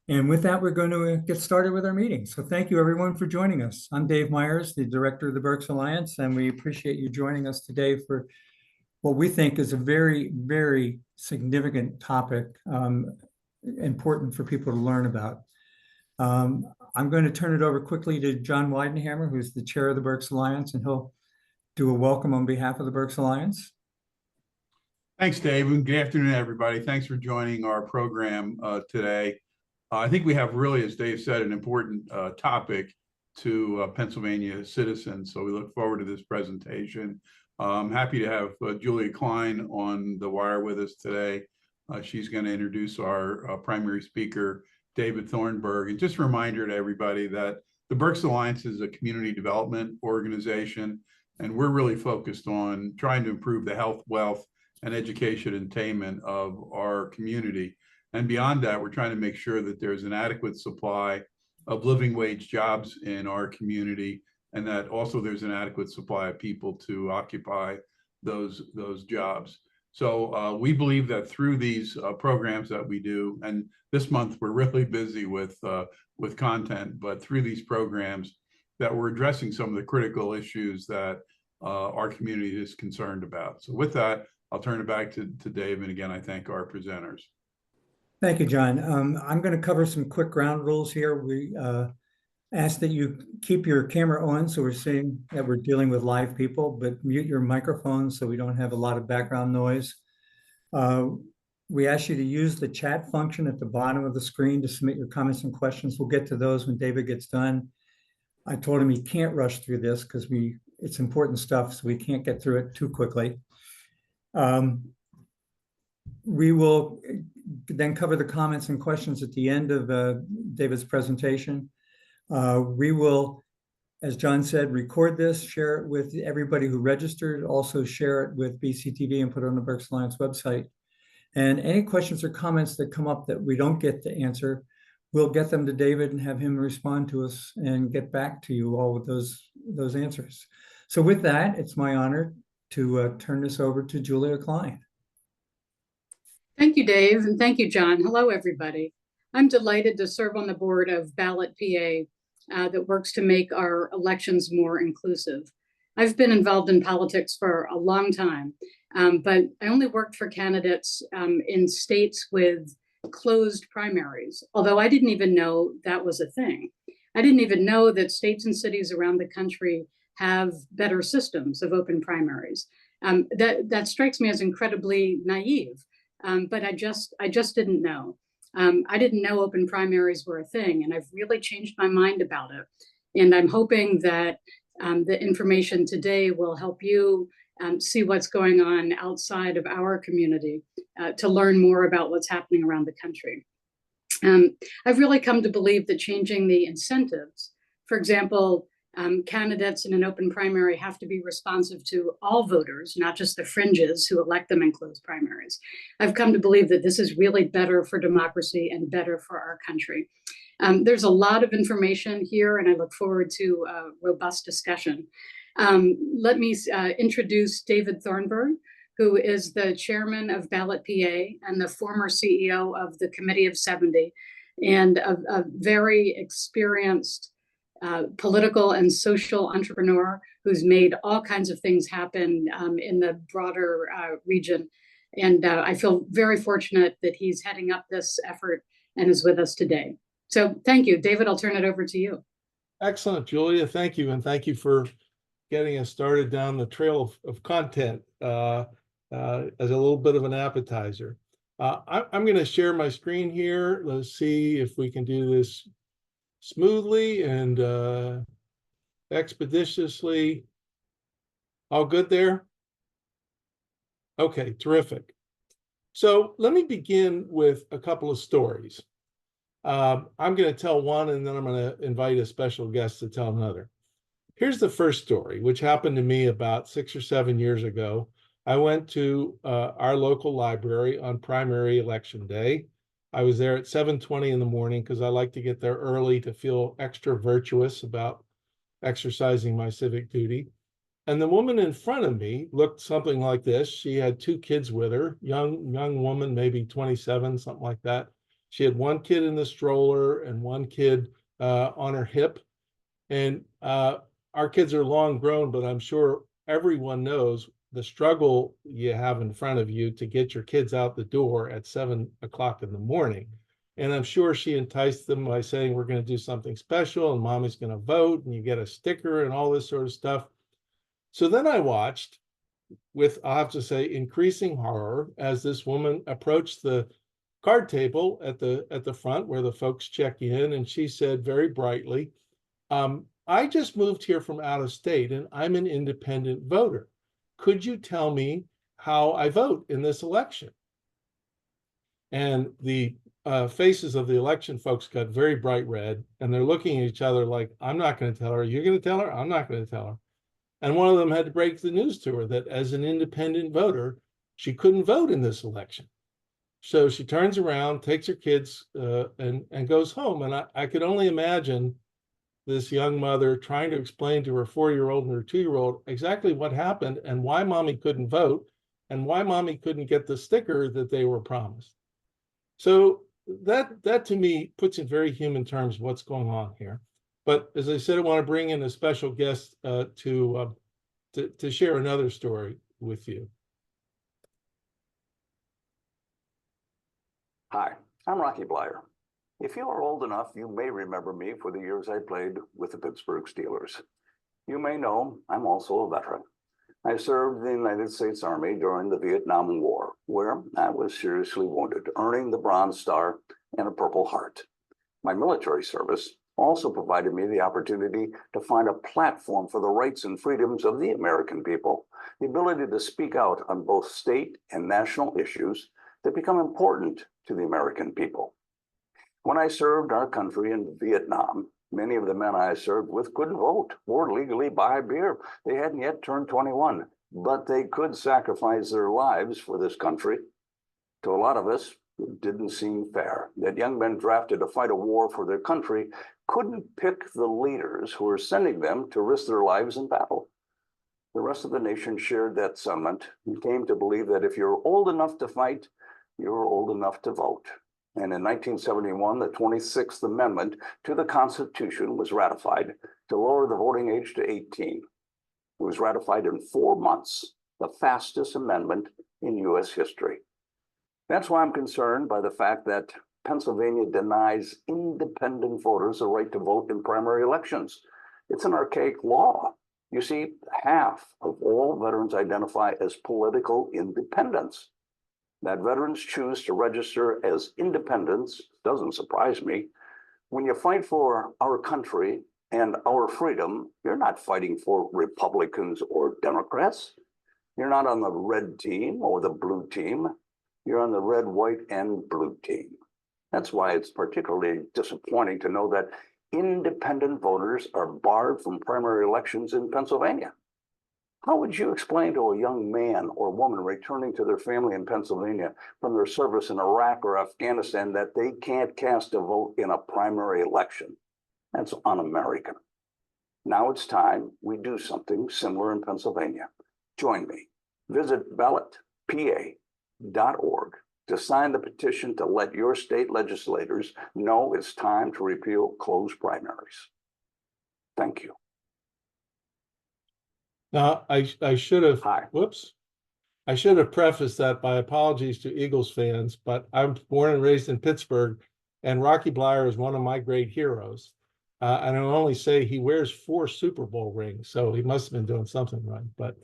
And with that, we're going to get started with our meeting. So thank you everyone for joining us. I'm Dave Myers, the Director of the Berks Alliance, and we appreciate you joining us today for what we think is a very, very significant topic, important for people to learn about. I'm going to turn it over quickly to John Weidenhammer, who's the Chair of the Berks Alliance, and he'll do a welcome on behalf of the Berks Alliance. Thanks, Dave, and good afternoon, everybody. Thanks for joining our program today. I think we have really, as Dave said, an important topic to Pennsylvania citizens. So we look forward to this presentation. I'm happy to have Julia Klein on the wire with us today. She's going to introduce our primary speaker, David Thornburg. And just a reminder to everybody that the Berks Alliance is a community development organization, and we're really focused on trying to improve the health, wealth, and education attainment of our community. And beyond that, we're trying to make sure that there's an adequate supply of living wage jobs in our community, and that also there's an adequate supply of people to occupy those jobs. So we believe that through these programs that we do, and this month we're really busy with content, but through these programs that we're addressing some of the critical issues that our community is concerned about. So with that, I'll turn it back to Dave. And again, I thank our presenters. Thank you, John. I'm going to cover some quick ground rules here. We ask that you keep your camera on, so we're seeing that we're dealing with live people, but mute your microphone so we don't have a lot of background noise. We ask you to use the chat function at the bottom of the screen to submit your comments and questions. We'll get to those when David gets done. I told him he can't rush through this because it's important stuff, so we can't get through it too quickly. We will then cover the comments and questions at the end of David's presentation. We will, as John said, record this, share it with everybody who registered, also share it with BCTV and put it on the Berks Alliance website. And any questions or comments that come up that we don't get to answer, we'll get them to David and have him respond to us and get back to you all with those answers. So with that, it's my honor to turn this over to Julia Klein. Thank you, Dave, and thank you, John. Hello, everybody. I'm delighted to serve on the board of Ballot PA that works to make our elections more inclusive. I've been involved in politics for a long time, but I only worked for candidates in states with closed primaries, although I didn't even know that was a thing. I didn't even know that states and cities around the country have better systems of open primaries. That strikes me as incredibly naive. But I just didn't know. I didn't know open primaries were a thing, and I've really changed my mind about it. And I'm hoping that the information today will help you see what's going on outside of our community to learn more about what's happening around the country. I've really come to believe that changing the incentives, for example, candidates in an open primary have to be responsive to all voters, not just the fringes who elect them in closed primaries. I've come to believe that this is really better for democracy and better for our country. There's a lot of information here, and I look forward to a robust discussion. Let me introduce David Thornburg, who is the chairman of Ballot PA and the former CEO of the Committee of 70, and a very experienced political and social entrepreneur who's made all kinds of things happen in the broader region. And I feel very fortunate that he's heading up this effort and is with us today. So thank you. David, I'll turn it over to you. Excellent, Julia. Thank you. And thank you for getting us started down the trail of content as a little bit of an appetizer. I'm going to share my screen here. Let's see if we can do this smoothly and expeditiously. All good there? Okay, terrific. So let me begin with a couple of stories. I'm going to tell one, and then I'm going to invite a special guest to tell another. Here's the first story, which happened to me about 6 or 7 years ago. I went to our local library on primary election day. I was there at 7:20 in the morning because I like to get there early to feel extra virtuous about exercising my civic duty. And the woman in front of me looked something like this. She had 2 kids with her, young woman, maybe 27, something like that. She had one kid in the stroller and one kid on her hip. And our kids are long grown, but I'm sure everyone knows the struggle you have in front of you to get your kids out the door at 7 o'clock in the morning. And I'm sure she enticed them by saying, we're going to do something special and mommy's going to vote and you get a sticker and all this sort of stuff. So then I watched with, I'll have to say, increasing horror as this woman approached the card table at the front where the folks check in. And she said very brightly, I just moved here from out of state and I'm an independent voter. Could you tell me how I vote in this election? And the faces of the election folks got very bright red and they're looking at each other like, I'm not going to tell her. You're going to tell her? I'm not going to tell her. And one of them had to break the news to her that as an independent voter, she couldn't vote in this election. So she turns around, takes her kids and goes home. And I could only imagine this young mother trying to explain to her 4-year-old and her 2-year-old exactly what happened and why mommy couldn't vote and why mommy couldn't get the sticker that they were promised. So that to me puts in very human terms what's going on here. But as I said, I want to bring in a special guest to share another story with you. Hi, I'm Rocky Bleier. If you are old enough, you may remember me for the years I played with the Pittsburgh Steelers. You may know I'm also a veteran. I served in the United States Army during the Vietnam War, where I was seriously wounded, earning the Bronze Star and a Purple Heart. My military service also provided me the opportunity to find a platform for the rights and freedoms of the American people, the ability to speak out on both state and national issues that become important to the American people. When I served our country in Vietnam, many of the men I served with couldn't vote or legally buy beer. They hadn't yet turned 21, but they could sacrifice their lives for this country. To a lot of us, it didn't seem fair that young men drafted to fight a war for their country couldn't pick the leaders who were sending them to risk their lives in battle. The rest of the nation shared that sentiment and came to believe that if you're old enough to fight, you're old enough to vote. And in 1971, the 26th Amendment to the Constitution was ratified to lower the voting age to 18. It was ratified in 4 months, the fastest amendment in U.S. history. That's why I'm concerned by the fact that Pennsylvania denies independent voters the right to vote in primary elections. It's an archaic law. You see, half of all veterans identify as political independents. That veterans choose to register as independents doesn't surprise me. When you fight for our country and our freedom, you're not fighting for Republicans or Democrats. You're not on the red team or the blue team. You're on the red, white, and blue team. That's why it's particularly disappointing to know that independent voters are barred from primary elections in Pennsylvania. How would you explain to a young man or woman returning to their family in Pennsylvania from their service in Iraq or Afghanistan that they can't cast a vote in a primary election? That's un-American. Now it's time we do something similar in Pennsylvania. Join me. Visit ballotpa.org to sign the petition to let your state legislators know it's time to repeal closed primaries. Thank you. Now, I should have, Hi. whoops. I should have prefaced that by apologies to Eagles fans, but I'm born and raised in Pittsburgh, and Rocky Bleier is one of my great heroes. And I'll only say he wears 4 Super Bowl rings, so he must have been doing something right. But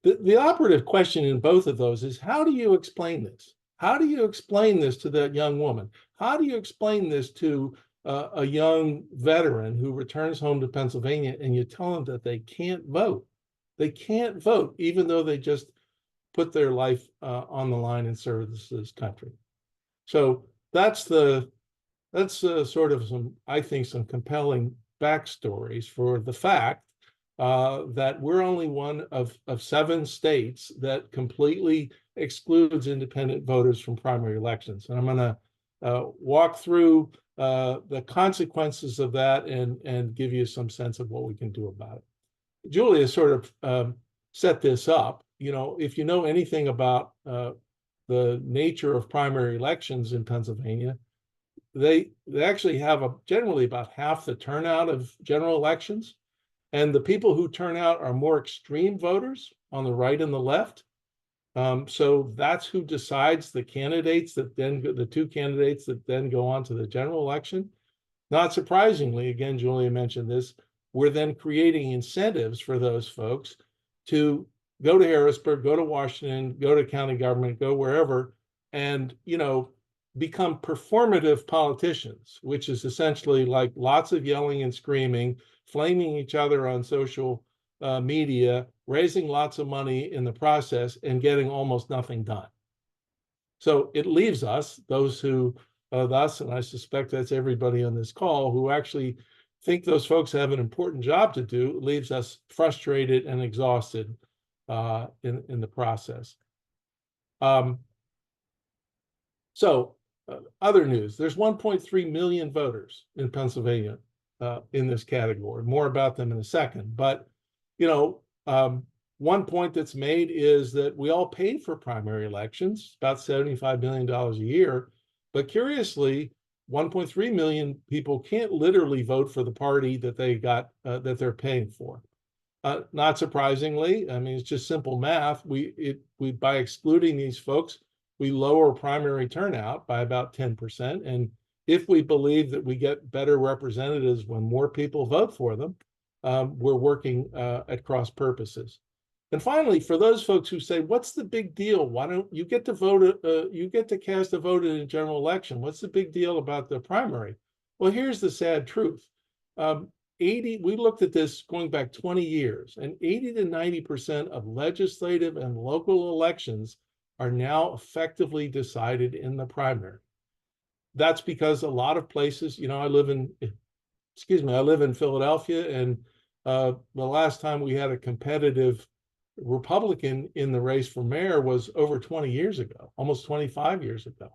the operative question in both of those is, how do you explain this? How do you explain this to that young woman? How do you explain this to a young veteran who returns home to Pennsylvania and you tell them that they can't vote? They can't vote, even though they just put their life on the line in service to this country. So that's sort of some, I think, some compelling backstories for the fact that we're only one of 7 states that completely excludes independent voters from primary elections. And I'm going to walk through the consequences of that and give you some sense of what we can do about it. Julia sort of set this up. You know, if you know anything about the nature of primary elections in Pennsylvania, they actually have generally about half the turnout of general elections. And the people who turn out are more extreme voters on the right and the left. So that's who decides the candidates that then, the two candidates that then go on to the general election. Not surprisingly, again, Julia mentioned this, we're then creating incentives for those folks to go to Harrisburg, go to Washington, go to county government, go wherever, and, become performative politicians, which is essentially like lots of yelling and screaming, flaming each other on social media, raising lots of money in the process, and getting almost nothing done. So it leaves us, those who, us, and I suspect that's everybody on this call, who actually think those folks have an important job to do, leaves us frustrated and exhausted in the process. Other news, there's 1.3 million voters in Pennsylvania in this category. More about them in a second. But, one point that's made is that we all pay for primary elections, about $75 million a year. But curiously, 1.3 million people can't literally vote for the party that they got, that they're paying for. Not surprisingly, I mean, it's just simple math. We by excluding these folks, we lower primary turnout by about 10%. And if we believe that we get better representatives when more people vote for them, we're working at cross purposes. And finally, for those folks who say, what's the big deal? Why don't you get to vote? You get to cast a vote in a general election. What's the big deal about the primary? Well, here's the sad truth. We looked at this going back 20 years, and 80 to 90% of legislative and local elections are now effectively decided in the primary. That's because a lot of places, I live in Philadelphia, and the last time we had a competitive Republican in the race for mayor was over 20 years ago, almost 25 years ago.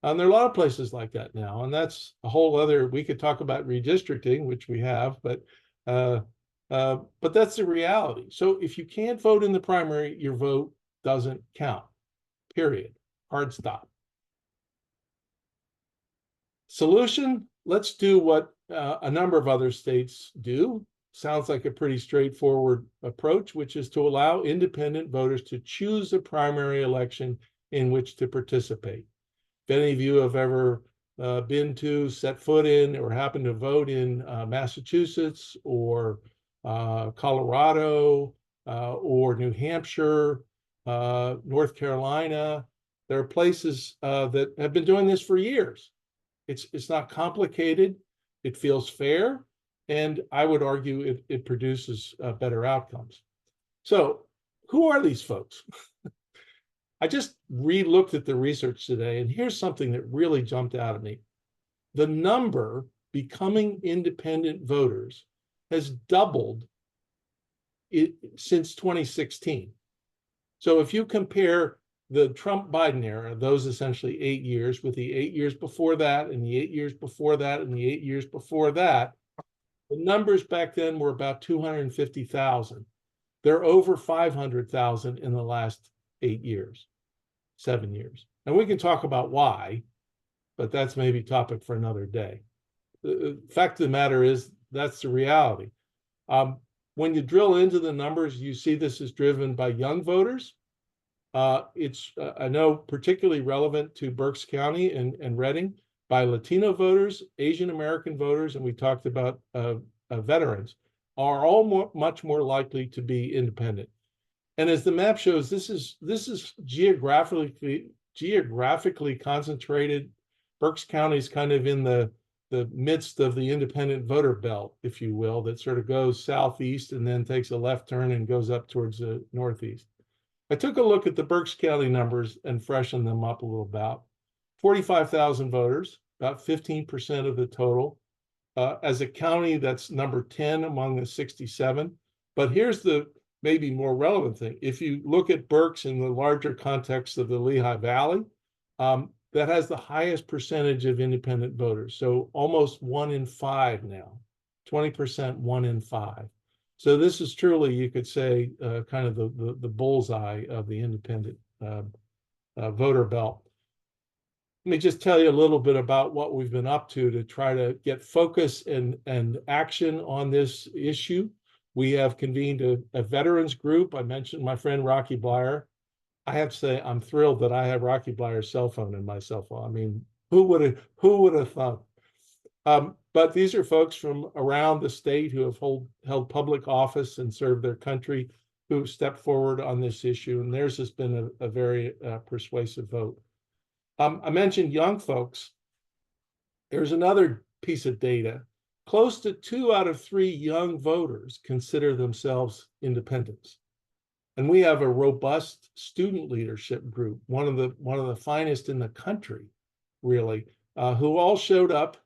And there are a lot of places like that now, and that's a whole other, we could talk about redistricting, which we have, but that's the reality. So if you can't vote in the primary, your vote doesn't count, period, hard stop. Solution, let's do what a number of other states do. Sounds like a pretty straightforward approach, which is to allow independent voters to choose a primary election in which to participate. If any of you have ever been to, set foot in, or happen to vote in Massachusetts or Colorado or New Hampshire, North Carolina, there are places that have been doing this for years. It's not complicated. It feels fair. And I would argue it produces better outcomes. So who are these folks? I just re-looked at the research today, and here's something that really jumped out at me. The number becoming independent voters has doubled since 2016. So if you compare the Trump-Biden era, those essentially 8 years, with the 8 years before that, and the 8 years before that, and the 8 years before that, the numbers back then were about 250,000. They're over 500,000 in the last 8 years, 7 years. And we can talk about why, but that's maybe topic for another day. The fact of the matter is, that's the reality. When you drill into the numbers, you see this is driven by young voters. It's, I know, particularly relevant to Berks County and Reading, by Latino voters, Asian American voters, and we talked about veterans, are all much more likely to be independent. And as the map shows, this is geographically concentrated. Berks County is kind of in the midst of the independent voter belt, if you will, that sort of goes southeast and then takes a left turn and goes up towards the northeast. I took a look at the Berks County numbers and freshened them up a little bit. 45,000 voters, about 15% of the total. As a county, that's number 10 among the 67. But here's the maybe more relevant thing. If you look at Berks in the larger context of the Lehigh Valley, that has the highest percentage of independent voters. So almost 1 in 5 now, 20%, 1 in 5. So this is truly, you could say, kind of the bullseye of the independent voter belt. Let me just tell you a little bit about what we've been up to try to get focus and action on this issue. We have convened a veterans group. I mentioned my friend Rocky Bleier. I have to say, I'm thrilled that I have Rocky Bleier's cell phone in my cell phone. I mean, who would have thought? But these are folks from around the state who have held public office and served their country, who stepped forward on this issue, and theirs has been a very persuasive vote. I mentioned young folks. There's another piece of data. Close to 2 out of 3 young voters consider themselves independents. And we have a robust student leadership group, one of the finest in the country, really, who all showed up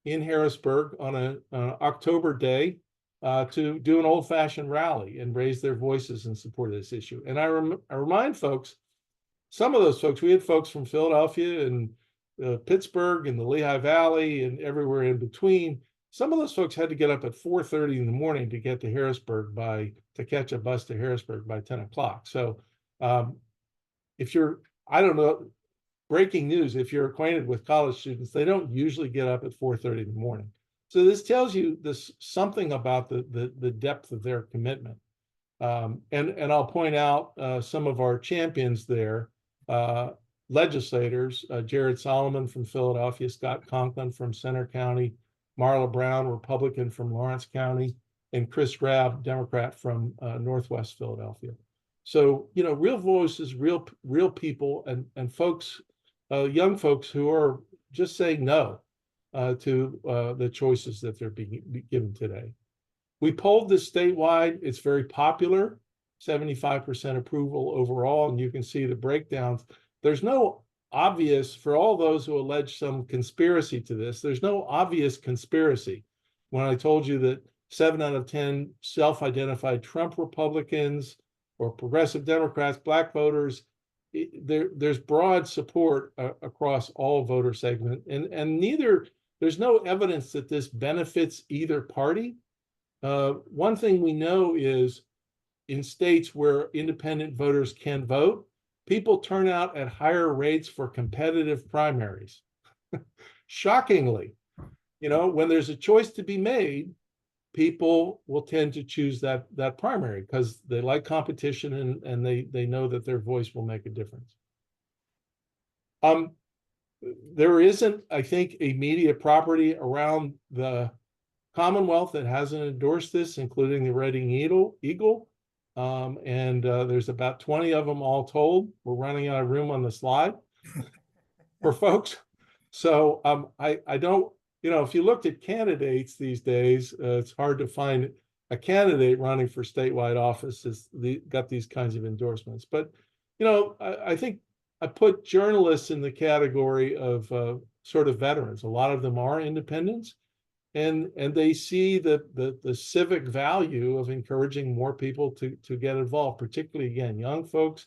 in Harrisburg on an October day to do an old-fashioned rally and raise their voices in support of this issue. And I remind folks, some of those folks, we had folks from Philadelphia and Pittsburgh and the Lehigh Valley and everywhere in between. Some of those folks had to get up at 4:30 in the morning to get to Harrisburg to catch a bus to Harrisburg by 10 o'clock. So if you're, I don't know, breaking news, if you're acquainted with college students, they don't usually get up at 4:30 in the morning. So this tells you something about the depth of their commitment. And I'll point out some of our champions there, legislators, Jared Solomon from Philadelphia, Scott Conklin from Center County, Marla Brown, Republican from Lawrence County, and Chris Rabb, Democrat from Northwest Philadelphia. So, you know, real voices, real people, and folks, young folks who are just saying no to the choices that they're being given today. We polled this statewide. It's very popular, 75% approval overall, and you can see the breakdowns. There's no obvious, for all those who allege some conspiracy to this, there's no obvious conspiracy. When I told you that 7 out of 10 self-identified Trump Republicans or progressive Democrats, Black voters, there's broad support across all voter segments, and there's no evidence that this benefits either party. One thing we know is in states where independent voters can vote, people turn out at higher rates for competitive primaries. Shockingly, you know, when there's a choice to be made, people will tend to choose that primary because they like competition and they know that their voice will make a difference. There isn't, I think, a media property around the Commonwealth that hasn't endorsed this, including the Reading Eagle. There's about 20 of them all told. We're running out of room on the slide for folks. So I don't, you know, if you looked at candidates these days, it's hard to find a candidate running for statewide office that's got these kinds of endorsements. But, you know, I think I put journalists in the category of sort of veterans. A lot of them are independents. And they see the civic value of encouraging more people to get involved, particularly, again, young folks,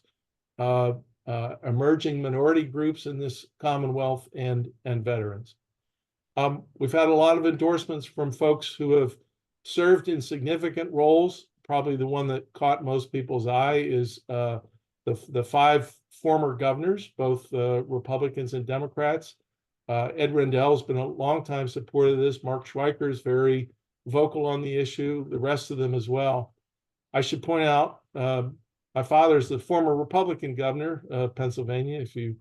emerging minority groups in this Commonwealth, and veterans. We've had a lot of endorsements from folks who have served in significant roles. Probably the one that caught most people's eye is the 5 former governors, both Republicans and Democrats. Ed Rendell's been a longtime supporter of this. Mark Schweiker is very vocal on the issue, the rest of them as well. I should point out, my father's the former Republican governor of Pennsylvania, if you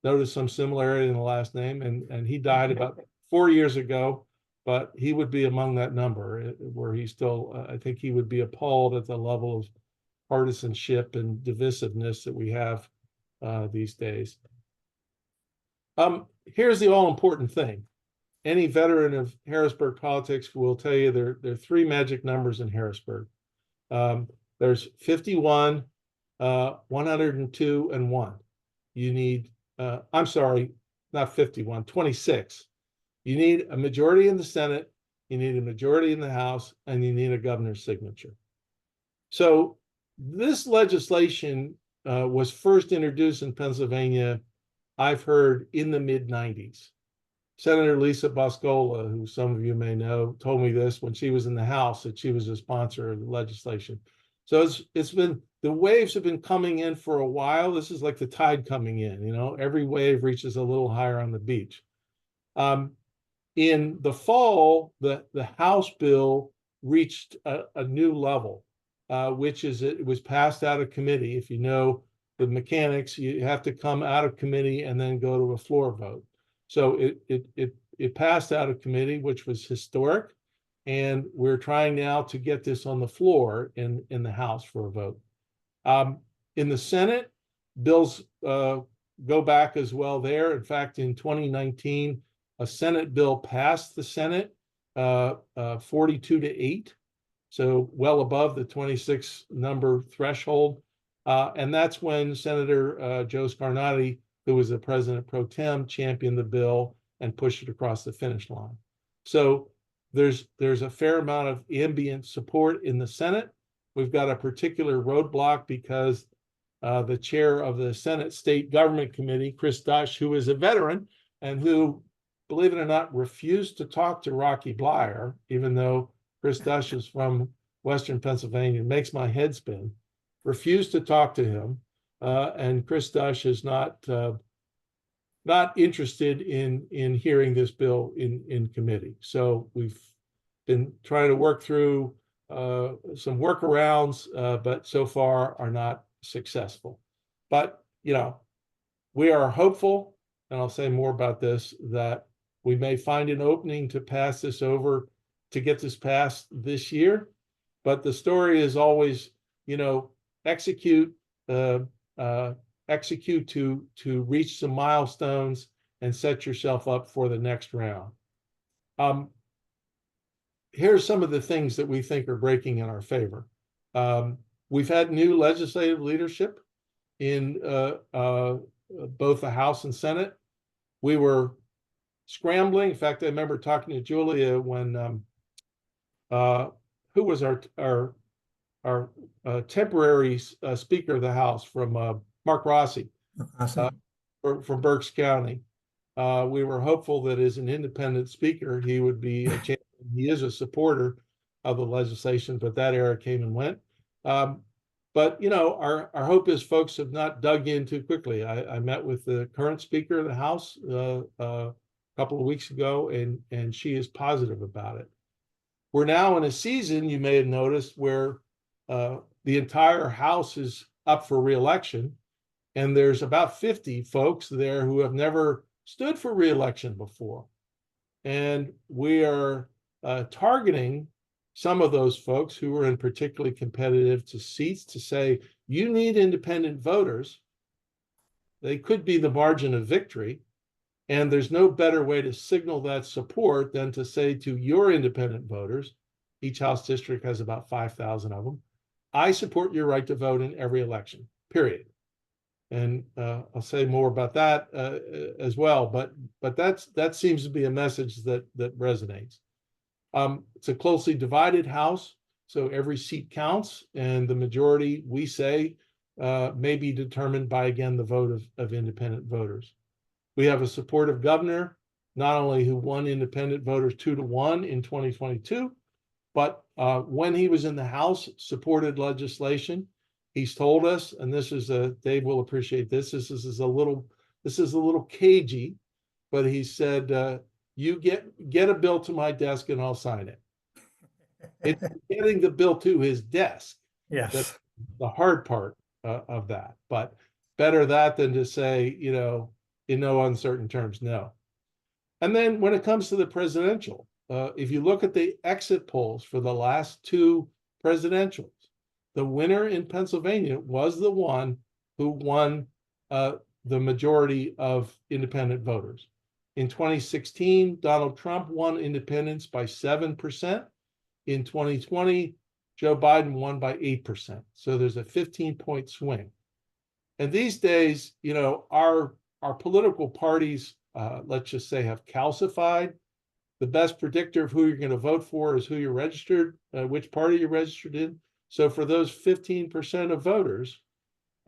notice some similarity in the last name, and he died about 4 years ago, but he would be among that number where he still, I think he would be appalled at the level of partisanship and divisiveness that we have these days. Here's the all-important thing. Any veteran of Harrisburg politics will tell you there are 3 magic numbers in Harrisburg. There's 51, 102, and 1. You need, I'm sorry, not 51, 26. You need a majority in the Senate, you need a majority in the House, and you need a governor's signature. So this legislation was first introduced in Pennsylvania, I've heard, in the mid-90s. Senator Lisa Boscola, who some of you may know, told me this when she was in the House, that she was a sponsor of the legislation. So it's been, the waves have been coming in for a while. This is like the tide coming in, you know, every wave reaches a little higher on the beach. In the fall, the House bill reached a new level, which is it was passed out of committee. If you know the mechanics, you have to come out of committee and then go to a floor vote. So it passed out of committee, which was historic. And we're trying now to get this on the floor in the House for a vote. In the Senate, bills go back as well there. In fact, in 2019, a Senate bill passed the Senate 42-8, so well above the 26 number threshold. And that's when Senator Joe Scarnati, who was the president pro tem, championed the bill and pushed it across the finish line. So there's a fair amount of ambient support in the Senate. We've got a particular roadblock because the chair of the Senate State Government Committee, Chris Dush, who is a veteran and who, believe it or not, refused to talk to Rocky Bleier, even though Chris Dush is from Western Pennsylvania. It makes my head spin. Refused to talk to him, and Chris Dush is not interested in hearing this bill in committee. So we've been trying to work through some workarounds, but so far are not successful. But you know, we are hopeful, and I'll say more about this, that we may find an opening to pass this over, to get this passed this year. But the story is always, you know, execute to reach some milestones and set yourself up for the next round. Here's some of the things that we think are breaking in our favor. We've had new legislative leadership in both the House and Senate. We were scrambling. In fact, I remember talking to Julia when who was our temporary Speaker of the House from Mark Rossi Awesome. from Berks County. We were hopeful that as an independent speaker, he would be a champion. He is a supporter of the legislation, but that era came and went. But you know, our hope is folks have not dug in too quickly. I met with the current Speaker of the House a couple of weeks ago, and she is positive about it. We're now in a season, you may have noticed, where the entire House is up for re-election, and there's about 50 folks there who have never stood for re-election before. And we are targeting some of those folks who are in particularly competitive seats to say, you need independent voters. They could be the margin of victory. And there's no better way to signal that support than to say to your independent voters, each House district has about 5,000 of them, I support your right to vote in every election, period. And I'll say more about that as well, but that seems to be a message that resonates. It's a closely divided House, so every seat counts, and the majority, we say, may be determined by, again, the vote of independent voters. We have a supportive governor, not only who won independent voters 2-1 in 2022, but when he was in the House, supported legislation. He's told us, and this is Dave will appreciate this. This is a little cagey, but he said, "You get a bill to my desk and I'll sign it." It's getting the bill to his desk. Yes. That's the hard part of that. But better that than to say, you know, in no uncertain terms, no. And then when it comes to the presidential, if you look at the exit polls for the last two presidentials, the winner in Pennsylvania was the one who won the majority of independent voters. In 2016, Donald Trump won independents by 7%. In 2020, Joe Biden won by 8%. So there's a 15-point swing. And these days, you know, our political parties, let's just say, have calcified. The best predictor of who you're going to vote for is who you're registered, which party you're registered in. So for those 15% of voters,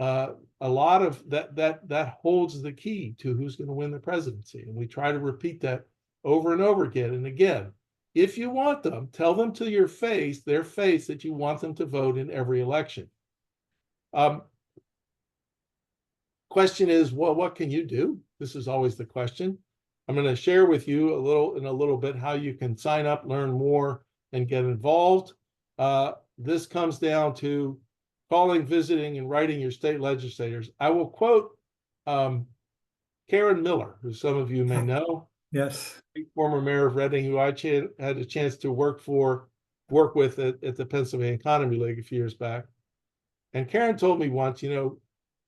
a lot of that holds the key to who's going to win the presidency. And we try to repeat that over and over again. And again, if you want them, tell them to their face that you want them to vote in every election. Question is, well, what can you do? This is always the question. I'm going to share with you in a little bit how you can sign up, learn more, and get involved. This comes down to calling, visiting, and writing your state legislators. I will quote Karen Miller, who some of you may know, Yes. former mayor of Reading, who I had a chance to work with at the Pennsylvania Economy League a few years back. And Karen told me once,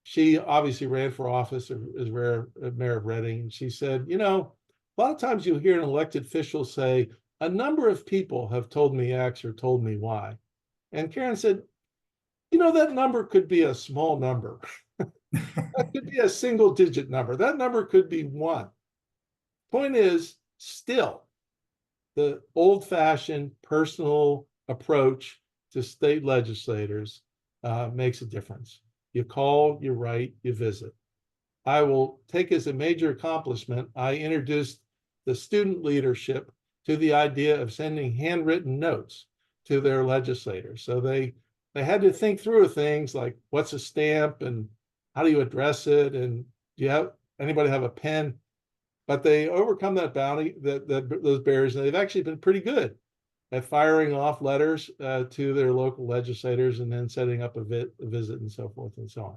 she obviously ran for office as mayor of Reading. And she said, a lot of times you hear an elected official say, a number of people have told me X or told me Y. And Karen said, that number could be a small number. That could be a single digit number. That number could be 1. Point is, still, the old-fashioned personal approach to state legislators makes a difference. You call, you write, you visit. I will take as a major accomplishment, I introduced the student leadership to the idea of sending handwritten notes to their legislators. So they had to think through things like what's a stamp and how do you address it, and do you have anybody have a pen? But they overcome that boundary, those barriers, and they've actually been pretty good at firing off letters to their local legislators and then setting up a visit and so forth and so on.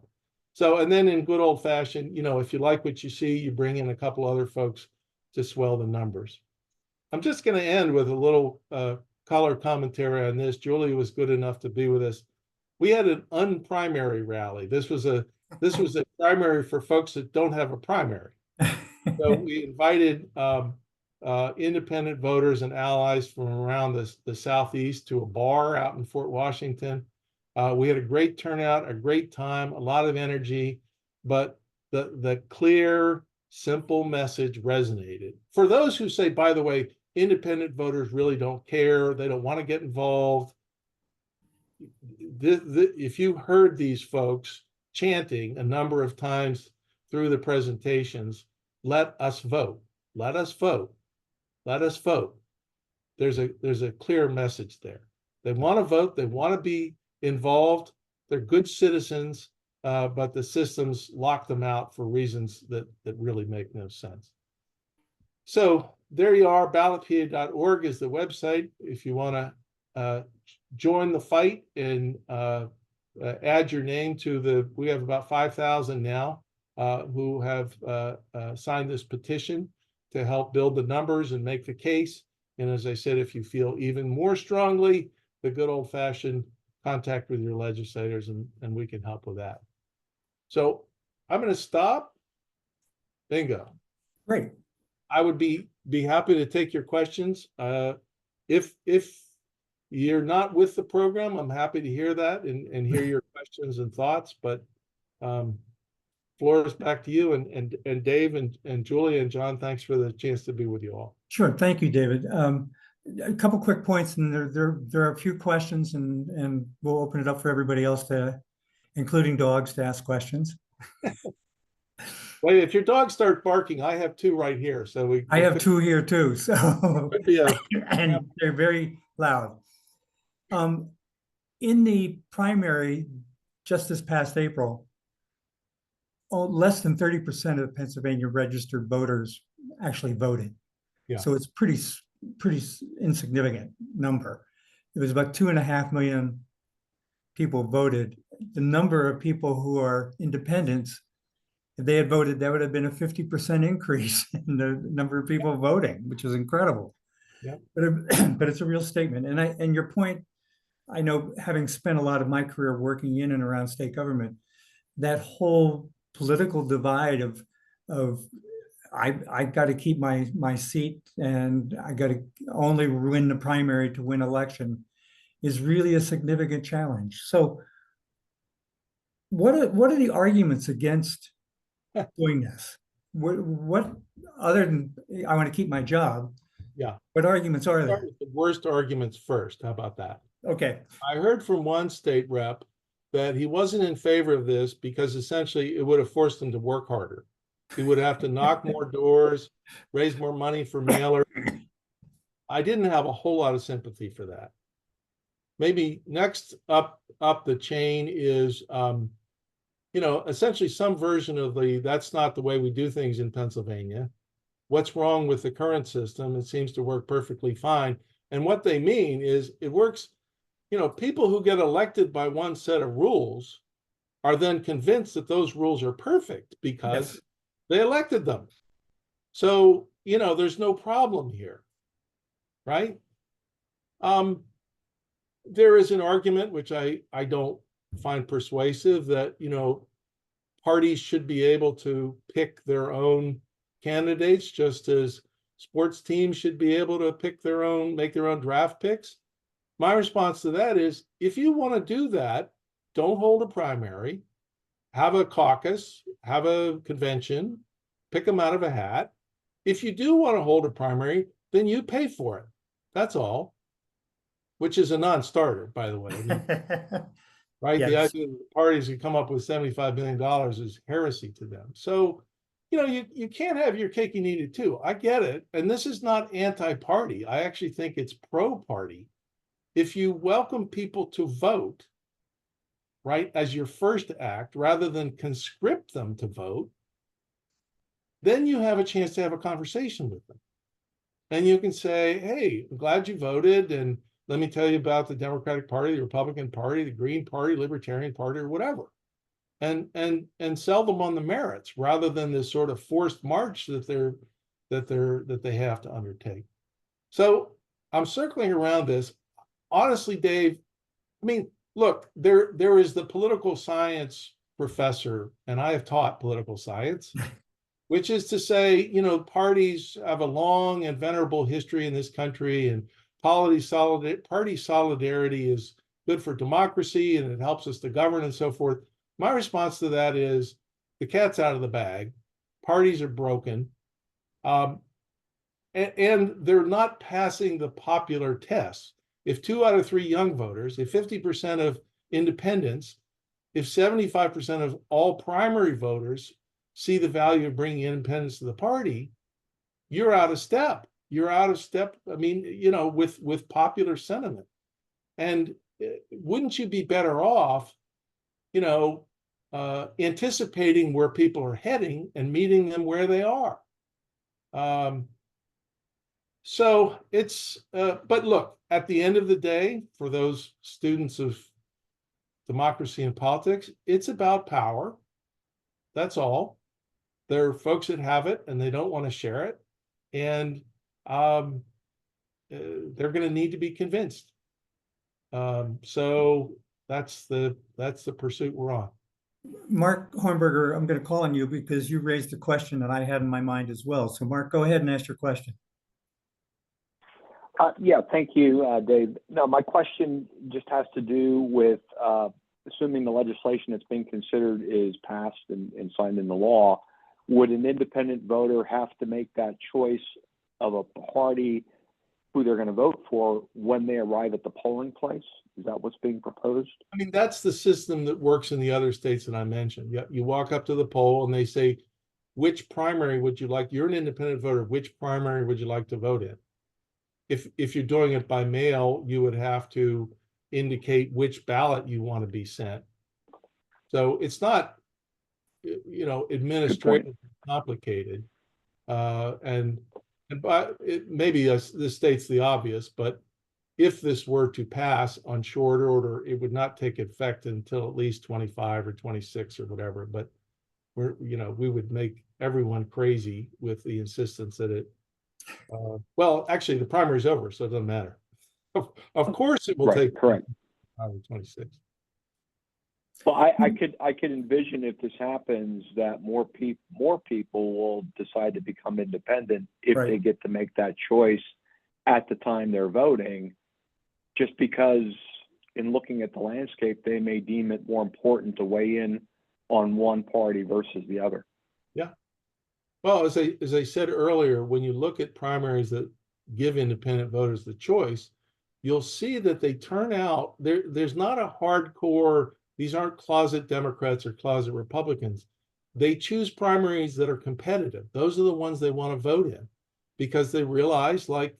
So, and then in good old fashion, if you like what you see, you bring in a couple other folks to swell the numbers. I'm just going to end with a little color commentary on this. Julie was good enough to be with us. We had an unprimary rally. This was a primary for folks that don't have a primary. So we invited independent voters and allies from around the Southeast to a bar out in Fort Washington. We had a great turnout, a great time, a lot of energy, but the clear, simple message resonated. For those who say, by the way, independent voters really don't care, they don't want to get involved. If you heard these folks chanting a number of times through the presentations, let us vote, let us vote, let us vote. There's a clear message there. They want to vote, they want to be involved, they're good citizens, but the systems lock them out for reasons that really make no sense. So there you are, ballotpa.org is the website. If you want to join the fight and add your name to we have about 5,000 now who have signed this petition to help build the numbers and make the case. And as I said, if you feel even more strongly, the good old-fashioned contact with your legislators, and we can help with that. So I'm going to stop. Bingo. Great. I would be happy to take your questions. If you're not with the program, I'm happy to hear that and hear your questions and thoughts. But floor is back to you, and Dave and Julie and John. Thanks for the chance to be with you all. Sure. Thank you, David. A couple quick points, and there are a few questions, and we'll open it up for everybody else including dogs, to ask questions. Wait, if your dogs start barking, I have 2 right here. So I have 2 here too, so could be and they're very loud. In the primary, just this past April, less than 30% of the Pennsylvania registered voters actually voted. Yeah. So it's pretty insignificant number. It was about 2.5 million people voted. The number of people who are independents, if they had voted, that would have been a 50% increase in the number of people voting, which is incredible. Yeah. But it's a real statement. And your point, I know, having spent a lot of my career working in and around state government, that whole political divide of I got to keep my seat and I got to only win the primary to win election is really a significant challenge. So what are the arguments against doing this? What other than I want to keep my job? Yeah. What arguments are there? The worst arguments first. How about that? Okay. I heard from one state rep that he wasn't in favor of this because essentially it would have forced him to work harder. He would have to knock more doors, raise more money for mailers. I didn't have a whole lot of sympathy for that. maybe next up the chain is, essentially some version of that's not the way we do things in Pennsylvania. What's wrong with the current system? It seems to work perfectly fine. And what they mean is it works, people who get elected by one set of rules are then convinced that those rules are perfect because Yes. they elected them. So, there's no problem here, right? There is an argument, which I don't find persuasive, that, parties should be able to pick their own candidates, just as sports teams should be able to make their own draft picks. My response to that is, if you want to do that, don't hold a primary, have a caucus, have a convention, pick them out of a hat. If you do want to hold a primary, then you pay for it. That's all, which is a non-starter, by the way. Right? The Yes. idea that the parties could come up with $75 million is heresy to them. So, you can't have your cake and eat it too. I get it. And this is not anti-party. I actually think it's pro-party. If you welcome people to vote, right, as your first act, rather than conscript them to vote, then you have a chance to have a conversation with them. And you can say, hey, I'm glad you voted, and let me tell you about the Democratic Party, the Republican Party, the Green Party, Libertarian Party, or whatever. And sell them on the merits rather than this sort of forced march that they have to undertake. So I'm circling around this. Honestly, Dave, I mean, look, there is the political science professor, and I have taught political science, which is to say, parties have a long and venerable history in this country, and party solidarity is good for democracy and it helps us to govern and so forth. My response to that is the cat's out of the bag. Parties are broken. And they're not passing the popular test. If 2 out of 3 young voters, if 50% of independents, if 75% of all primary voters see the value of bringing independence to the party, you're out of step. You're out of step, I mean, with popular sentiment. And wouldn't you be better off, anticipating where people are heading and meeting them where they are? So it's, but look, at the end of the day, for those students of democracy and politics, it's about power. That's all. There are folks that have it and they don't want to share it. And they're going to need to be convinced. So that's the pursuit we're on. Mark Hornberger, I'm going to call on you because you raised a question that I had in my mind as well. So Mark, go ahead and ask your question. Yeah, thank you, Dave. No, my question just has to do with assuming the legislation that's being considered is passed and signed into law, would an independent voter have to make that choice of a party who they're going to vote for when they arrive at the polling place? Is that what's being proposed? I mean, that's the system that works in the other states that I mentioned. You walk up to the poll and they say, which primary would you like? You're an independent voter. Which primary would you like to vote in? If you're doing it by mail, you would have to indicate which ballot you want to be sent. So it's not, administratively complicated. And but it maybe this states the obvious, but if this were to pass on short order, it would not take effect until at least 25 or 26 or whatever. But we would make everyone crazy with the insistence that it. Well, actually, the primary's over, so it doesn't matter. Of course, it will take correct 26. Well, I could envision if this happens that more people will decide to become independent if Right. they get to make that choice at the time they're voting, just because in looking at the landscape, they may deem it more important to weigh in on one party versus the other. Yeah. Well, as I said earlier, when you look at primaries that give independent voters the choice, you'll see that they turn out, there's not a hardcore, these aren't closet Democrats or closet Republicans. They choose primaries that are competitive. Those are the ones they want to vote in because they realize, like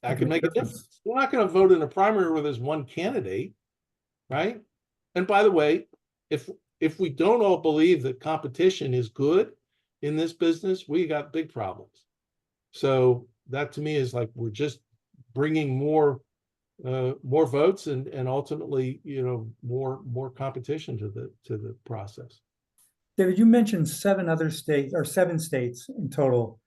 that could make a difference. We're not going to vote in a primary where there's one candidate, right? And by the way, if we don't all believe that competition is good in this business, we got big problems. So that to me is like we're just bringing more votes and ultimately, more competition to the process. David, you mentioned seven states in total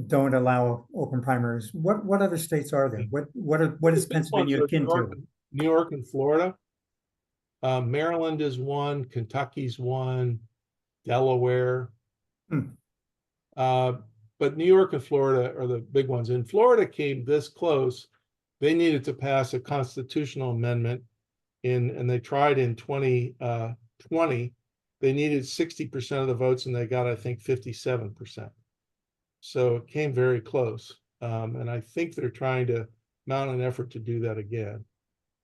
don't allow open primaries. What other states are there? What is Pennsylvania akin to? New York and Florida. Maryland is one, Kentucky's one, Delaware. But New York and Florida are the big ones. And Florida came this close. They needed to pass a constitutional amendment and they tried in 2020. They needed 60% of the votes and they got, I think, 57%. So it came very close. And I think they're trying to mount an effort to do that again.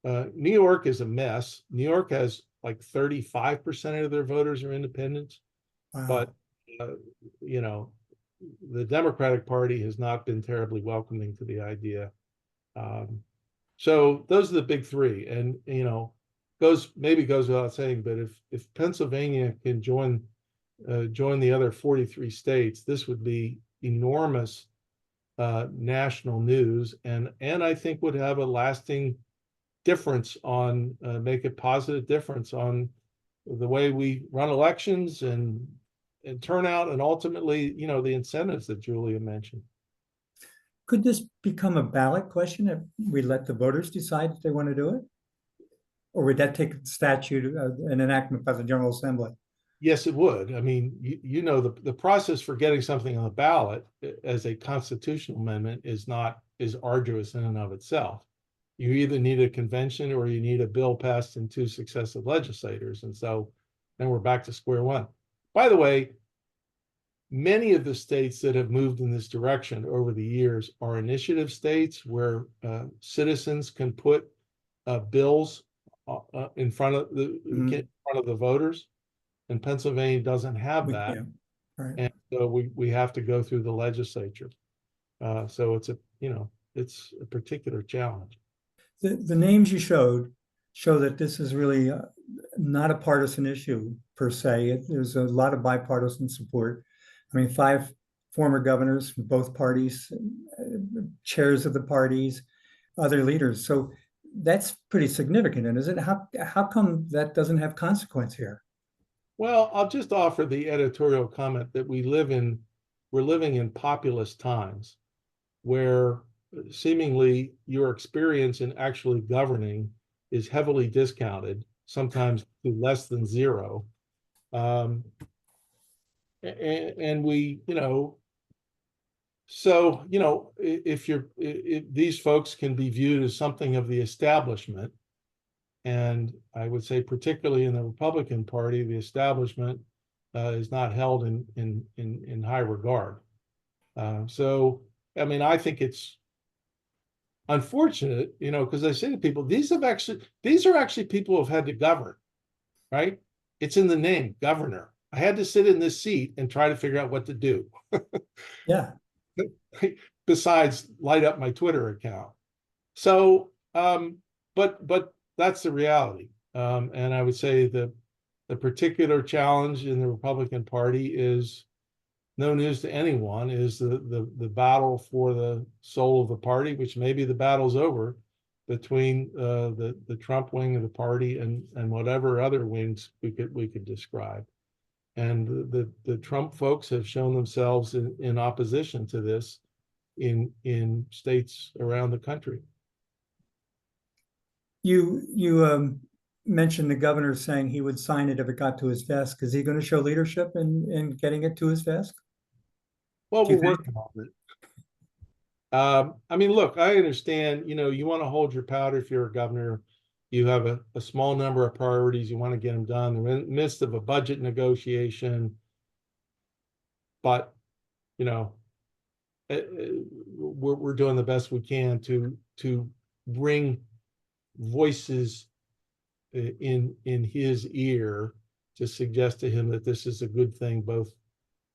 New York is a mess. New York has like 35% of their voters are independents. Wow. But, the Democratic Party has not been terribly welcoming to the idea. So those are the big three. And, goes without saying, but if Pennsylvania can join the other 43 states, this would be enormous national news, and I think would have a lasting difference on make a positive difference on the way we run elections and turnout, and ultimately, the incentives that Julia mentioned. Could this become a ballot question if we let the voters decide if they want to do it? Or would that take statute, an enactment by the General Assembly? Yes, it would. I mean, the process for getting something on the ballot as a constitutional amendment is arduous in and of itself. You either need a convention or you need a bill passed in 2 successive legislators. And so then we're back to square one. By the way, many of the states that have moved in this direction over the years are initiative states where citizens can put bills in front of the voters. And Pennsylvania doesn't have that. Right. And so we have to go through the legislature. So it's a particular challenge. The names you showed show that this is really not a partisan issue per se. There's a lot of bipartisan support. I mean, 5 former governors from both parties, chairs of the parties, other leaders. So that's pretty significant, and is it? How come that doesn't have consequence here? Well, I'll just offer the editorial comment that we're living in populist times where seemingly your experience in actually governing is heavily discounted, sometimes to less than zero. And we, so, if these folks can be viewed as something of the establishment, and I would say particularly in the Republican Party, the establishment is not held in high regard. So, I mean, I think it's unfortunate, because I say to people, these are actually people who have had to govern, right? It's in the name, governor. I had to sit in this seat and try to figure out what to do. Yeah. Besides light up my Twitter account. So, but that's the reality. And I would say the particular challenge in the Republican Party is no news to anyone, is the battle for the soul of the party, which maybe the battle's over between the Trump wing of the party and whatever other wings we could describe. And the Trump folks have shown themselves in opposition to this in states around the country. You mentioned the governor saying he would sign it if it got to his desk. Is he going to show leadership in getting it to his desk? Well, we're working on it. I mean, look, I understand, you want to hold your powder if you're a governor. You have a small number of priorities. You want to get them done. We're in the midst of a budget negotiation. But, we're doing the best we can to bring voices in his ear to suggest to him that this is a good thing, both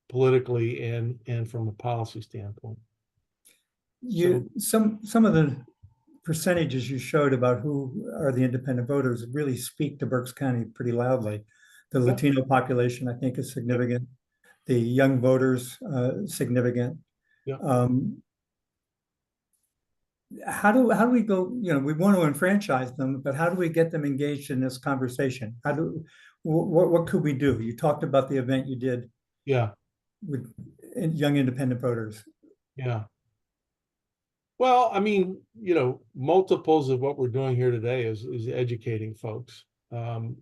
politically and from a policy standpoint. Some of the percentages you showed about who are the independent voters really speak to Berks County pretty loudly. The Yeah. Latino population, I think, is significant. The young voters, significant. Yeah. How do we go, we want to enfranchise them, but how do we get them engaged in this conversation? What could we do? You talked about the event you did Yeah, with young independent voters. yeah. Well, I mean, multiples of what we're doing here today is educating folks. And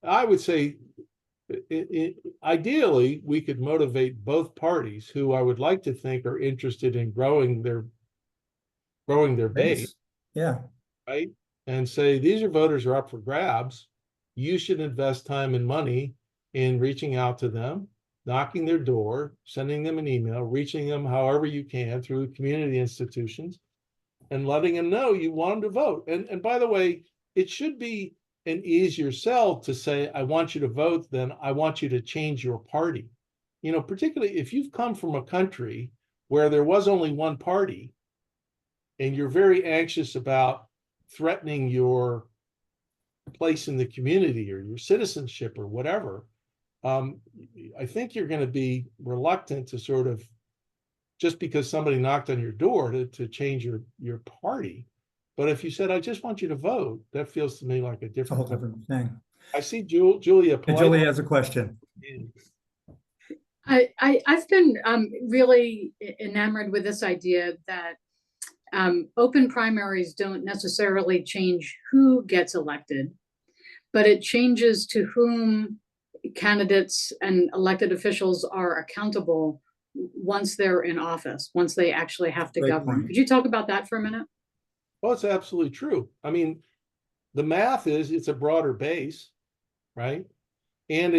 I would say ideally we could motivate both parties who I would like to think are interested in growing their base, Yeah, right? And say, these are voters are up for grabs. You should invest time and money in reaching out to them, knocking their door, sending them an email, reaching them however you can through community institutions, and letting them know you want them to vote. And by the way, it should be an easier sell to say, I want you to vote, than I want you to change your party. Particularly if you've come from a country where there was only one party and you're very anxious about threatening your place in the community or your citizenship or whatever, I think you're going to be reluctant to sort of, just because somebody knocked on your door, to change your party. But if you said, I just want you to vote, that feels to me like a it's a whole different. different thing. I see Julia. And Julie has a question. I've been really enamored with this idea that open primaries don't necessarily change who gets elected, but it changes to whom candidates and elected officials are accountable once they're in office, once they actually have to Great govern. point. Could you talk about that for a minute? Well, it's absolutely true. I mean, the math is it's a broader base, right? And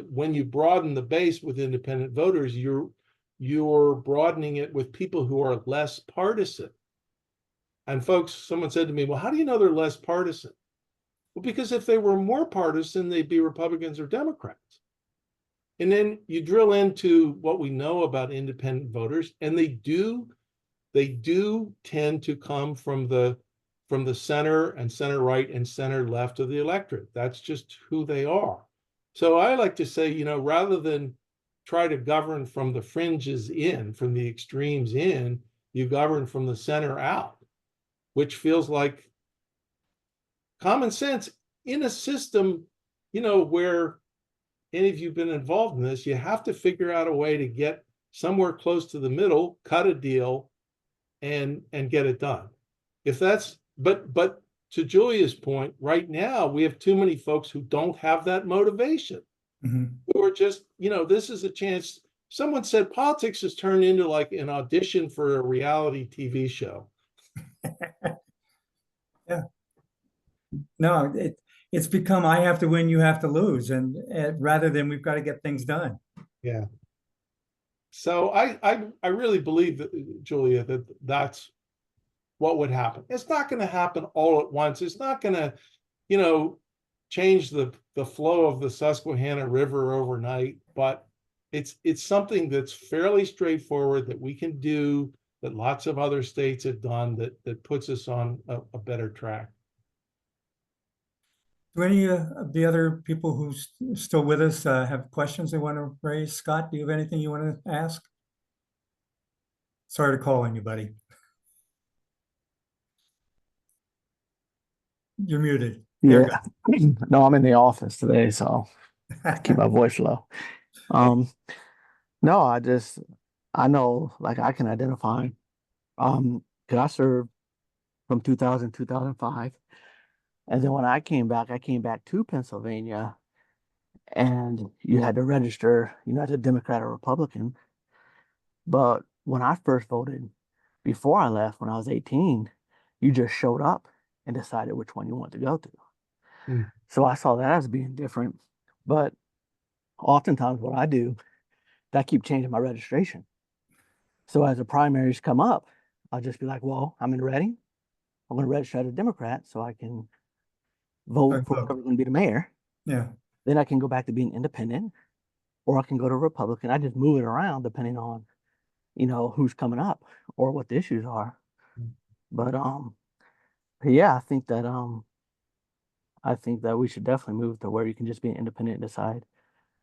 when you broaden the base with independent voters, you're broadening it with people who are less partisan. And folks, someone said to me, well, how do you know they're less partisan? Well, because if they were more partisan, they'd be Republicans or Democrats. And then you drill into what we know about independent voters, and they do tend to come from the center and center right and center left of the electorate. That's just who they are. So I like to say, rather than try to govern from the fringes in, from the extremes in, you govern from the center out, which feels like common sense in a system, where any of you have been involved in this, you have to figure out a way to get somewhere close to the middle, cut a deal, and get it done. But to Julia's point, right now we have too many folks who don't have that motivation. Mhm. Who are just, this is a chance. Someone said politics has turned into like an audition for a reality TV show. Yeah. No, it's become, I have to win, you have to lose, and rather than we've got to get things done. Yeah. So I really believe that, Julia, that's what would happen. It's not going to happen all at once. It's not going to, change the flow of the Susquehanna River overnight, but it's something that's fairly straightforward that we can do, that lots of other states have done, that puts us on a better track. Do any of the other people who's still with us have questions they want to raise? Scott, do you have anything you want to ask? Sorry to call on you, buddy. You're muted. There you Yeah. No, I'm in the office today, so I keep my voice low. No, I know, like, I can identify, because I served from 2000 to 2005. And then when I came back to Pennsylvania, and you had to register, as a Democrat or Republican. But when I first voted, before I left, when I was 18, you just showed up and decided which one you want to go to. Mm. So I saw that as being different. But oftentimes what I do, I keep changing my registration. So as the primaries come up, I'll just be like, well, I'm in Reading. I'm going to register as a Democrat so I can vote for whoever's going to be the mayor. Yeah. Then I can go back to being independent. or I can go to Republican. I just move it around depending on, who's coming up or what the issues are. But yeah, I think that we should definitely move to where you can just be an independent and decide,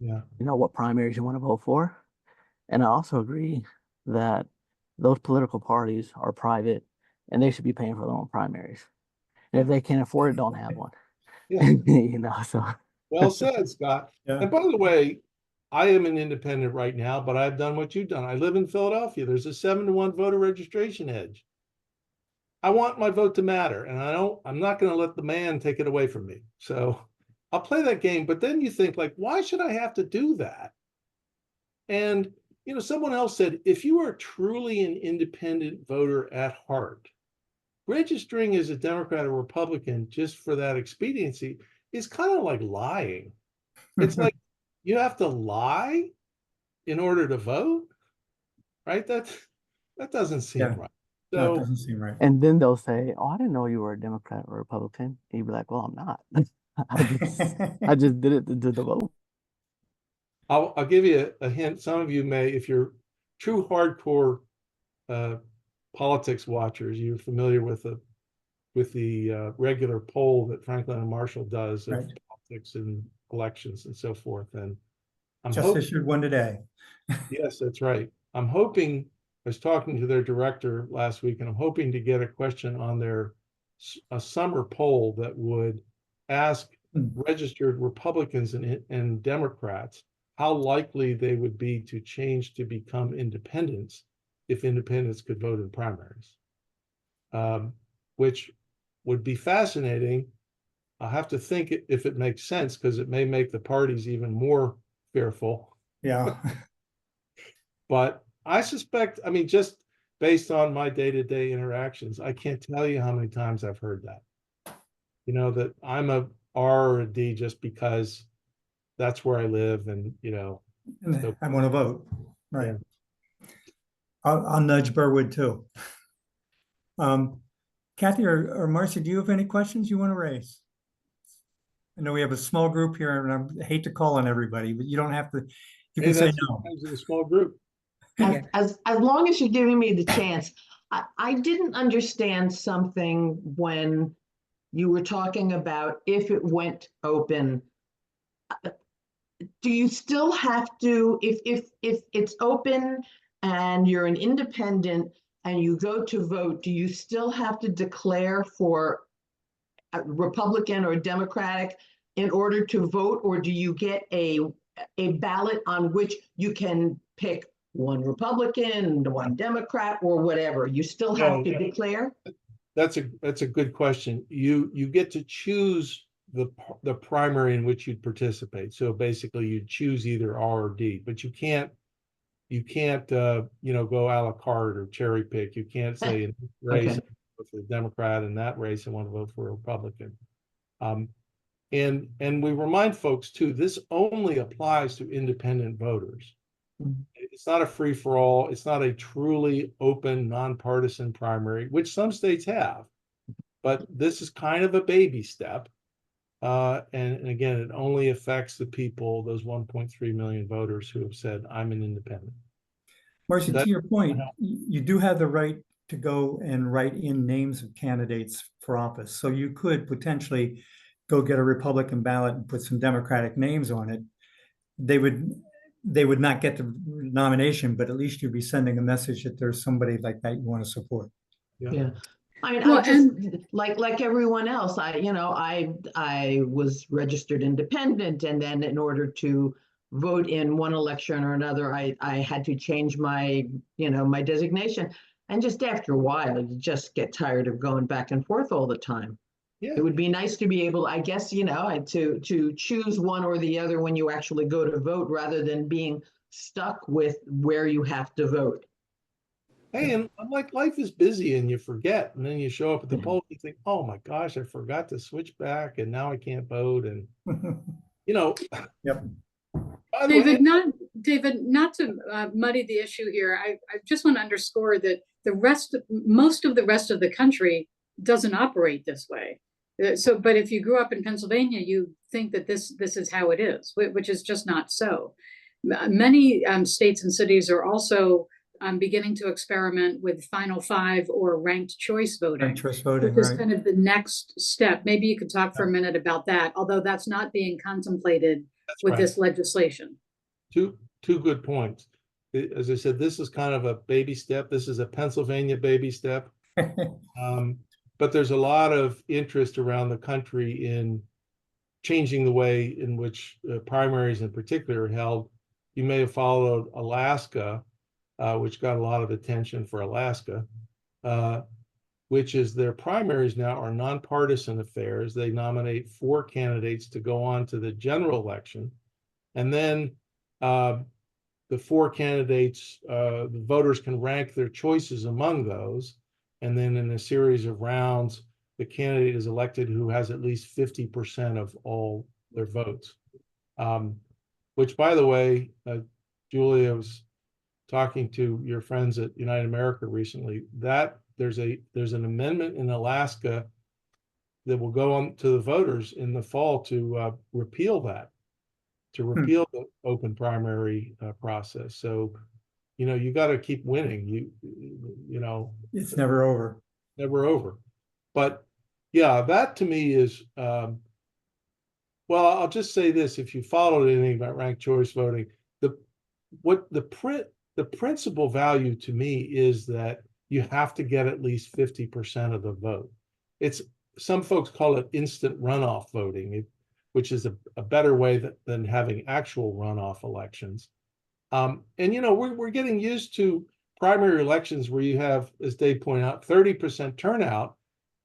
Yeah. what primaries you want to vote for. And I also agree that those political parties are private and they should be paying for their own primaries. And if they can't afford it, don't have one. Yeah. So Well said, Scott. Yeah. And by the way, I am an independent right now, but I've done what you've done. I live in Philadelphia. There's a 7-to-1 voter registration edge. I want my vote to matter, and I'm not going to let the man take it away from me. So I'll play that game. But then you think, like, why should I have to do that? And, someone else said, if you are truly an independent voter at heart, registering as a Democrat or Republican just for that expediency is kind of like lying. It's like you have to lie in order to vote, right? That doesn't seem Yeah. right. No, it So doesn't seem right. and then they'll say, "Oh, I didn't know you were a Democrat or Republican." And you'd be like, "Well, I'm not. I just did it to do the vote." I'll give you a hint. Some of you may, if you're true hardcore politics watchers, you're familiar with the regular poll that Franklin and Marshall does of Right. politics and elections and so forth. And I'm Just hoping, issued one today. yes, that's right. I'm hoping, I was talking to their director last week, and I'm hoping to get a question on a summer poll that would ask registered Republicans and Democrats how likely they would be to change to become independents if independents could vote in primaries, which would be fascinating. I'll have to think if it makes sense, because it may make the parties even more fearful. Yeah. But I suspect, just based on my day-to-day interactions, I can't tell you how many times I've heard that. That I'm a R or a D just because that's where I live, and And I want to vote. Right. Yeah. I'll nudge Burwood too. Kathy or Marcia, do you have any questions you want to raise? I know we have a small group here, and I hate to call on everybody, but you don't have to. You Hey, can say that's no. sometimes in a small group. As long as you're giving me the chance, I didn't understand something when you were talking about if it went open. Do you still have to, if it's open and you're an independent and you go to vote, do you still have to declare for a Republican or Democratic in order to vote, or do you get a ballot on which you can pick one Republican, one Democrat, or whatever? You still have to declare? That's a good question. You get to choose the primary in which you'd participate. So basically you'd choose either R or D, but you can't go a la carte or cherry pick. You can't say in this race Okay. I vote for the Democrat, in that race I want to vote for a Republican. And we remind folks too, this only applies to independent voters. It's not a free for all. It's not a truly open, nonpartisan primary, which some states have. But this is kind of a baby step. And again, it only affects the people, those 1.3 million voters who have said, I'm an independent. Marcia, to your point, you do have the right to go and write in names of candidates for office. So you could potentially go get a Republican ballot and put some Democratic names on it. They would not get the nomination, but at least you'd be sending a message that there's somebody like that you want to support. Yeah. I Well, just like everyone else, I was registered independent, and then in order to vote in one election or another, I had to change my my designation. And just after a while, you just get tired of going back and forth all the time. Yeah. It would be nice to be able, I guess, to choose one or the other when you actually go to vote, rather than being stuck with where you have to vote. Hey, and like life is busy and you forget, and then you show up at the poll, you think, oh my gosh, I forgot to switch back and now I can't vote. And Yep. By the way, David, not to muddy the issue here, I just want to underscore that most of the rest of the country doesn't operate this way. But if you grew up in Pennsylvania, you think that this is how it is, which is just not so. Many states and cities are also beginning to experiment with Final Five or ranked choice voting, Ranked choice voting, which is right? kind of the next step. Maybe you could talk for a minute about that, although that's not being contemplated That's with right. this legislation. Two good points. As I said, this is kind of a baby step. This is a Pennsylvania baby step. But there's a lot of interest around the country in changing the way in which primaries in particular are held. You may have followed Alaska, which got a lot of attention for Alaska, which is their primaries now are nonpartisan affairs. They nominate 4 candidates to go on to the general election. And then the 4 candidates, the voters can rank their choices among those. And then in a series of rounds, the candidate is elected who has at least 50% of all their votes. Which, by the way, Julia, was talking to your friends at United America recently, that there's an amendment in Alaska that will go on to the voters in the fall to repeal that, to repeal the open primary process. So, you got to keep winning. You know, It's never over. never over. But yeah, that to me is, well, I'll just say this: if you followed anything about ranked choice voting, the principal value to me is that you have to get at least 50% of the vote. It's, some folks call it instant runoff voting, which is a better way than having actual runoff elections. And we're getting used to primary elections where you have, as Dave pointed out, 30% turnout.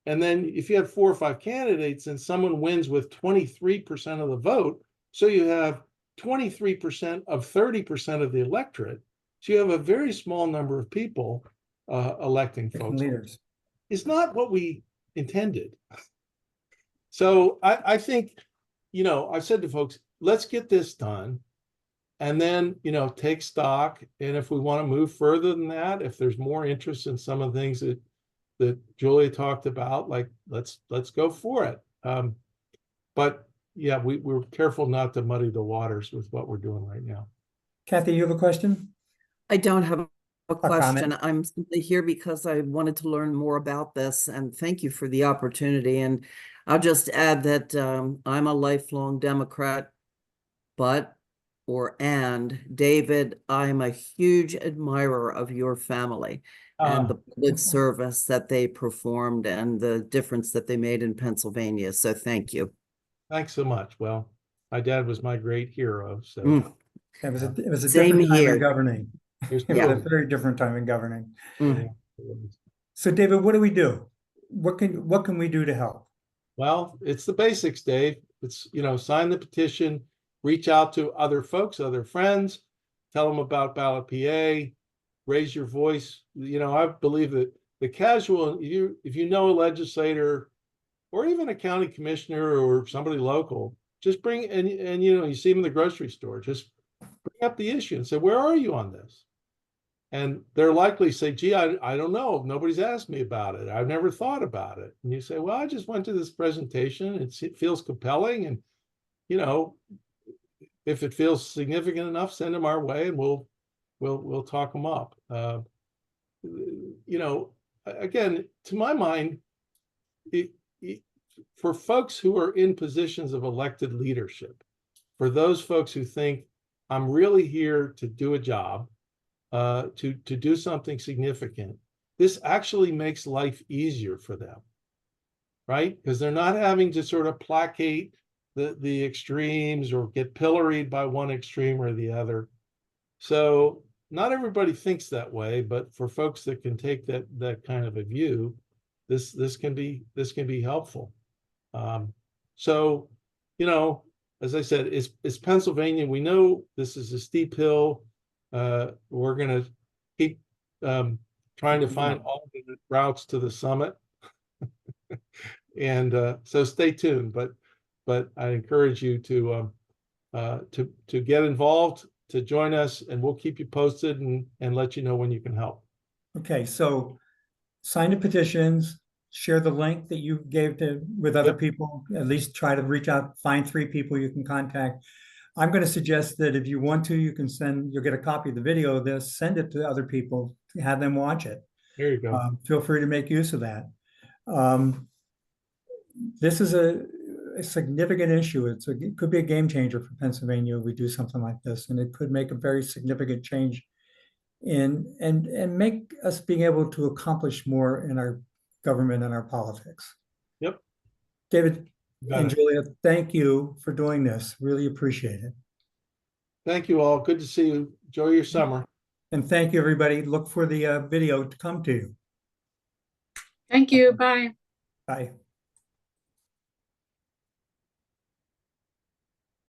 And then if you have 4 or 5 candidates and someone wins with 23% of the vote, so you have 23% of 30% of the electorate. So you have a very small number of people electing folks. Leaders. It's not what we intended. So I think, I've said to folks, let's get this done. And then, take stock. And if we want to move further than that, if there's more interest in some of the things that Julia talked about, like, let's go for it. But yeah, we're careful not to muddy the waters with what we're doing right now. Kathy, you have a question? I don't have a question. comment. I'm simply here because I wanted to learn more about this, and thank you for the opportunity. And I'll just add that I'm a lifelong Democrat, and David, I'm a huge admirer of your family and the public service that they performed and the difference that they made in Pennsylvania. So thank you. Thanks so much. Well, my dad was my great hero. So It was a Same different time here. in governing. It was Yeah. a very different time in governing. Mm. So David, what do we do? What can we do to help? Well, it's the basics, Dave. It's, sign the petition, reach out to other folks, other friends, tell them about Ballot PA, raise your voice. I believe that the casual, if you know a legislator or even a county commissioner or somebody local, just bring, and you see them in the grocery store, just bring up the issue and say, where are you on this? And they're likely to say, gee, I don't know. Nobody's asked me about it. I've never thought about it. And you say, well, I just went to this presentation. It feels compelling. And, if it feels significant enough, send them our way and we'll talk them up. Again, to my mind, for folks who are in positions of elected leadership, for those folks who think I'm really here to do a job, to do something significant, this actually makes life easier for them, right? Because they're not having to sort of placate the extremes or get pilloried by one extreme or the other. So not everybody thinks that way, but for folks that can take that kind of a view, this can be helpful. So, as I said, it's Pennsylvania. We know this is a steep hill. We're going to keep trying to find alternate routes to the summit. And so stay tuned, but I encourage you to get involved, to join us, and we'll keep you posted and let you know when you can help. Okay, so sign the petitions, share the link that you gave with other people, at least try to reach out, find 3 people you can contact. I'm going to suggest that if you want to, you'll get a copy of the video of this, send it to other people, have them watch it. There you go. Feel free to make use of that. This is a significant issue. It could be a game changer for Pennsylvania if we do something like this, and it could make a very significant change and make us being able to accomplish more in our government and our politics. Yep. David Got and it. Julia, thank you for doing this. Really appreciate it. Thank you all. Good to see you. Enjoy your summer. And thank you, everybody. Look for the video to come to you. Thank you. Bye. Bye.